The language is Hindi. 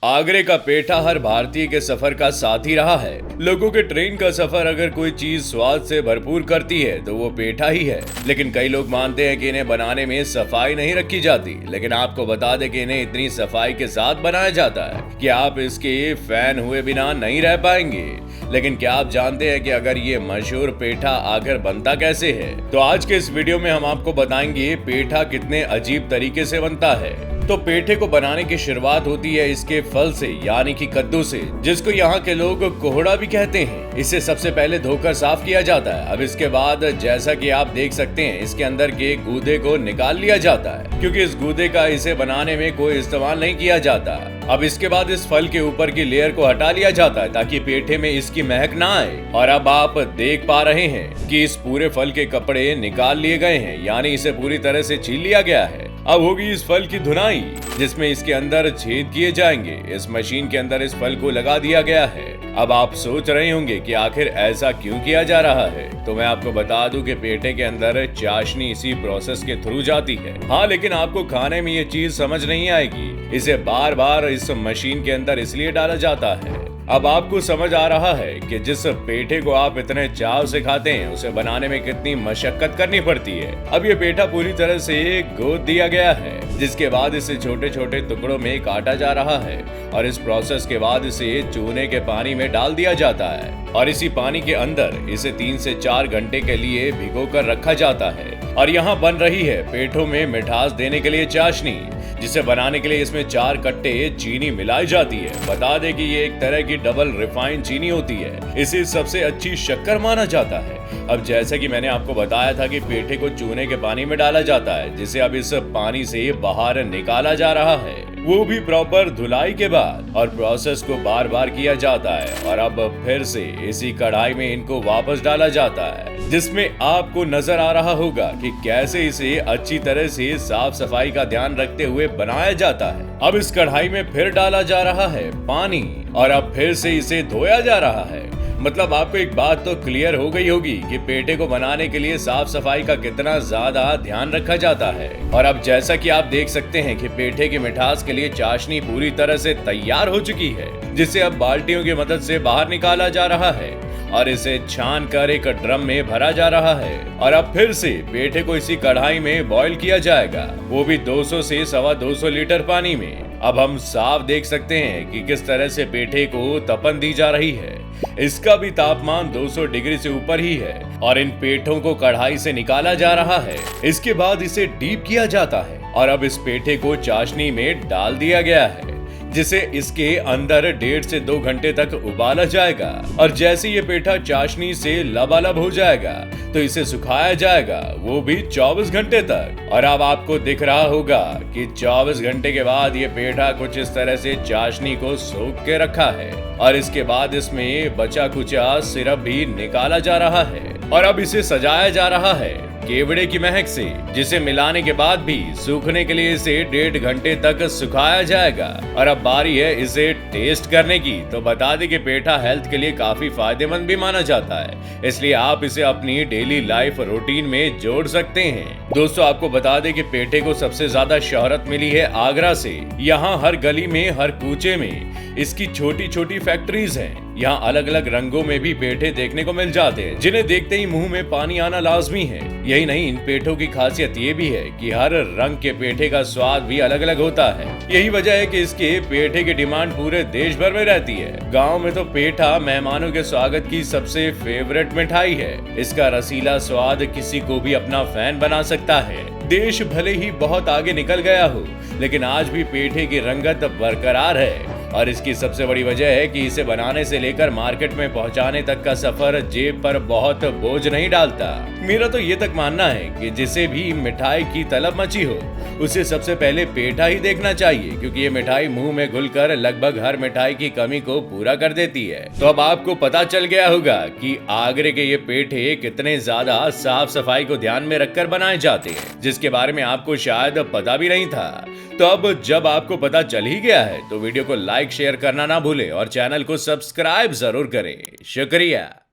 आगरे का पेठा हर भारतीय के सफर का साथी रहा है। लोगों के ट्रेन का सफर अगर कोई चीज स्वाद से भरपूर करती है तो वो पेठा ही है। लेकिन कई लोग मानते हैं कि इन्हें बनाने में सफाई नहीं रखी जाती, लेकिन आपको बता दें कि इन्हें इतनी सफाई के साथ बनाया जाता है कि आप इसके फैन हुए बिना नहीं रह पाएंगे। लेकिन क्या आप जानते हैं कि अगर ये मशहूर पेठा आखिर बनता कैसे है? तो आज के इस वीडियो में हम आपको बताएंगे पेठा कितने अजीब तरीके से बनता है। तो पेठे को बनाने की शुरुआत होती है इसके फल से, यानी कि कद्दू से, जिसको यहाँ के लोग कोहड़ा भी कहते हैं। इसे सबसे पहले धोकर साफ किया जाता है। अब इसके बाद जैसा कि आप देख सकते हैं, इसके अंदर के गूदे को निकाल लिया जाता है, क्योंकि इस गूदे का इसे बनाने में कोई इस्तेमाल नहीं किया जाता। अब इसके बाद इस फल के ऊपर की लेयर को हटा लिया जाता है ताकि पेठे में इसकी महक ना आए। और अब आप देख पा रहे हैं कि इस पूरे फल के कपड़े निकाल लिए गए हैं, यानी इसे पूरी तरह से छील लिया गया है। अब होगी इस फल की धुनाई, जिसमें इसके अंदर छेद किए जाएंगे। इस मशीन के अंदर इस फल को लगा दिया गया है। अब आप सोच रहे होंगे कि आखिर ऐसा क्यों किया जा रहा है, तो मैं आपको बता दूं कि पेठे के अंदर चाशनी इसी प्रोसेस के थ्रू जाती है। हाँ, लेकिन आपको खाने में ये चीज समझ नहीं आएगी। इसे बार बार इस मशीन के अंदर इसलिए डाला जाता है। अब आपको समझ आ रहा है कि जिस पेठे को आप इतने चाव से खाते हैं, उसे बनाने में कितनी मशक्कत करनी पड़ती है। अब ये पेठा पूरी तरह से गोद दिया गया है, जिसके बाद इसे छोटे छोटे टुकड़ों में काटा जा रहा है और इस प्रोसेस के बाद इसे चूने के पानी में डाल दिया जाता है और इसी पानी के अंदर इसे 3 से 4 घंटे के लिए भिगो कर रखा जाता है। और यहाँ बन रही है पेठों में मिठास देने के लिए चाशनी, जिसे बनाने के लिए इसमें 4 कट्टे चीनी मिलाई जाती है। बता दें कि ये एक तरह की डबल रिफाइंड चीनी होती है। इसे सबसे अच्छी शक्कर माना जाता है। अब जैसे कि मैंने आपको बताया था कि पेठे को चूने के पानी में डाला जाता है, जिसे अब इस पानी से बाहर निकाला जा रहा है, वो भी प्रॉपर धुलाई के बाद। और प्रोसेस को बार बार किया जाता है और अब फिर से इसी कढ़ाई में इनको वापस डाला जाता है, जिसमें आपको नजर आ रहा होगा कि कैसे इसे अच्छी तरह से साफ सफाई का ध्यान रखते हुए बनाया जाता है। अब इस कढ़ाई में फिर डाला जा रहा है पानी और अब फिर से इसे धोया जा रहा है। मतलब आपको एक बात तो क्लियर हो गई होगी कि पेठे को बनाने के लिए साफ सफाई का कितना ज्यादा ध्यान रखा जाता है। और अब जैसा कि आप देख सकते हैं कि पेठे की मिठास के लिए चाशनी पूरी तरह से तैयार हो चुकी है, जिसे अब बाल्टियों की मदद से बाहर निकाला जा रहा है और इसे छान कर एक ड्रम में भरा जा रहा है। और अब फिर से पेठे को इसी कढ़ाई में बॉईल किया जाएगा, वो भी 200 से 225 लीटर पानी में। अब हम साफ देख सकते हैं कि किस तरह से पेठे को तपन दी जा रही है। इसका भी तापमान 200 डिग्री से ऊपर ही है और इन पेठों को कढ़ाई से निकाला जा रहा है। इसके बाद इसे डीप किया जाता है और अब इस पेठे को चाशनी में डाल दिया गया है, जिसे इसके अंदर 1.5 से 2 घंटे तक उबाला जाएगा। और जैसे ये पेठा चाशनी से लबालब हो जाएगा तो इसे सुखाया जाएगा, वो भी 24 घंटे तक। और अब आपको दिख रहा होगा कि 24 घंटे के बाद ये पेठा कुछ इस तरह से चाशनी को सोख के रखा है और इसके बाद इसमें बचा कुचा सिरप भी निकाला जा रहा है और अब इसे सजाया जा रहा है केवड़े की महक से, जिसे मिलाने के बाद भी सूखने के लिए इसे 1.5 घंटे तक सुखाया जाएगा। और अब बारी है इसे टेस्ट करने की। तो बता दें कि पेठा हेल्थ के लिए काफी फायदेमंद भी माना जाता है, इसलिए आप इसे अपनी डेली लाइफ रूटीन में जोड़ सकते हैं। दोस्तों, आपको बता दें कि पेठे को सबसे ज्यादा शोहरत मिली है आगरा से। यहाँ हर गली में, हर कूचे में इसकी छोटी छोटी फैक्ट्रीज हैं। यहाँ अलग अलग रंगों में भी पेठे देखने को मिल जाते हैं, जिन्हें देखते ही मुंह में पानी आना लाजमी है। यही नहीं, इन पेठों की खासियत ये भी है कि हर रंग के पेठे का स्वाद भी अलग अलग होता है। यही वजह है कि इसके पेठे की डिमांड पूरे देश भर में रहती है। गाँव में तो पेठा मेहमानों के स्वागत की सबसे फेवरेट मिठाई है। इसका रसीला स्वाद किसी को भी अपना फैन बना सकता है। देश भले ही बहुत आगे निकल गया हो, लेकिन आज भी पेठे की रंगत बरकरार है। और इसकी सबसे बड़ी वजह है कि इसे बनाने से लेकर मार्केट में पहुंचाने तक का सफर जेब पर बहुत बोझ नहीं डालता। मेरा तो ये तक मानना है कि जिसे भी मिठाई की तलब मची हो, उसे सबसे पहले पेठा ही देखना चाहिए, क्योंकि ये मिठाई मुंह में घुलकर लगभग हर मिठाई की कमी को पूरा कर देती है। तो अब आपको पता चल गया होगा कि आगरे के ये पेठे कितने ज्यादा साफ सफाई को ध्यान में रखकर बनाए जाते हैं, जिसके बारे में आपको शायद पता भी नहीं था। तो अब जब आपको पता चल ही गया है, तो वीडियो को लाइक शेयर करना ना भूलें और चैनल को सब्सक्राइब जरूर करें। शुक्रिया।